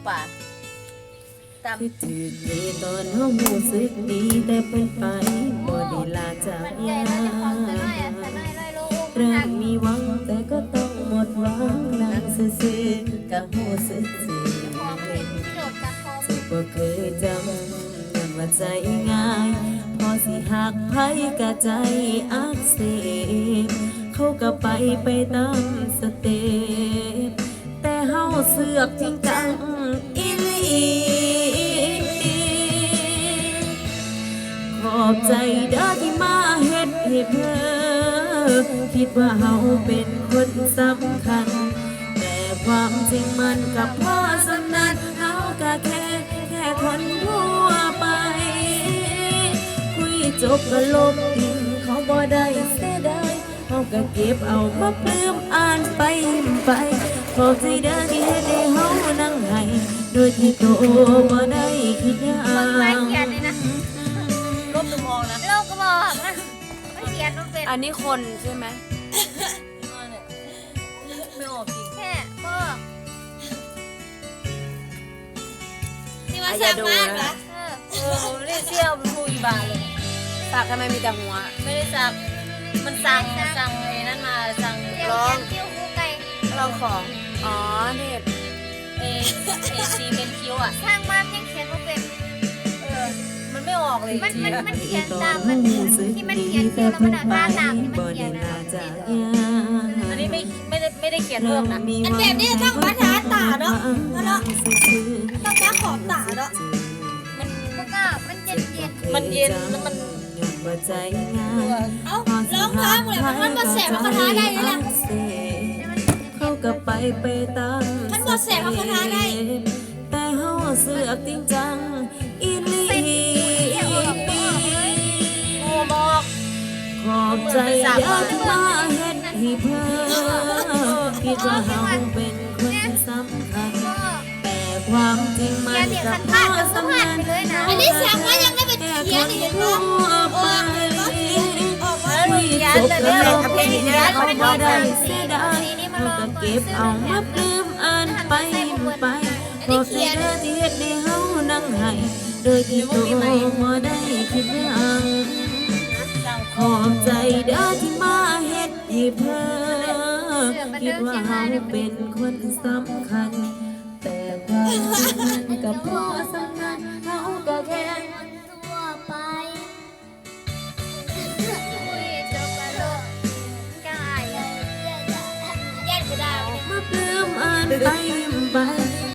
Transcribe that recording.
ป่าตาม คือจืดดีตอนเฮารู้สึกดีแต่เป็นไปบ่ได้ลาจากยาเริ่มมีหวังแต่ก็ต้องหมดหวังนั่งซื่อๆก็รู้สึกเจ็บบ่เคยจำย้อนว่าใจง่ายพอสิหักไผก็ใจอักเสบเขาก็ไปตามสเต็ปแต่เฮาเสือกจริงจังอีหลีขอบใจเด้อที่มาเฮ็ดให้เพ้อคิดว่าเฮาเป็นคนสำคัญแต่ความจริงมันกับพ่อสนั้นเฮาก็แค่คนทั่วไปคุยจบก็ลบทิ้งเขาบ่ได้เสียดายเฮาก็เก็บเอามาปลื้มอ่านไปขอบใจเด้อที่เฮ็ดให้เฮานั่งให้โดยที่โตบ่ได้คิดหยัง ไม่เขียนเลยนะลบตัวมองนะลบก็บอกนะไม่เขียนมันเป็นอันนี้คนใช่ไหมไม่ออกจริงแค่พ่อที่มาสั่งมากนะผมไม่ได้เที่ยวเป็นผู้อีบาเลยสักทำไมมีแต่หัวไม่ได้สักมันสั่งไอ้นั่นมาสั่งร้องร้องของอ๋อเนี่ยเอซีเป็นคิ้วอ่ะช่างมันยังเขียนว่าเป็นมันไม่ออกเลยมันเขียนตามมันที่มันเขียนคือแล้วมันเอาท่าตามที่มันเขียนนะอันนี้ไม่ได้เขียนเพิ่มนะอันแบบนี้ต้องมาทาตาเนาะต้องมาขอบตาเนาะมันเย็นแล้วมันเอาร้องท้าหมดเลยมันมาแสบมาทาได้เลยล่ะเขาก็ไปตาม มันมาแสบมาทาได้แต่เฮาเสือกจริงจังอีหลีโอ้บอกขอบใจเด้อที่มาเฮ็ดให้เพิ่นคิดว่าเฮาเป็นคนสำคัญแต่ความจริงมันกับพ่อสำคัญ อันนี้สั่งมายังได้เป็นเขียนอีกเนาะคุยจบก็ลบทิ้งเขาบ่ได้เสียดายเขาก็เก็บเอามาปลื้มอ่านไปขอบใจเด้อที่เฮ็ดให้เฮานั่งให้โดยที่ตัวบ่ได้คิดหยังขอบใจเด้อที่มาเฮ็ดให้เพิ่นคิดว่าเฮาเป็นคนสำคัญแต่ความจริงมันกับพ่อสำคัญเฮาก็แค่ทั่วไปมาปลื้มอ่านไป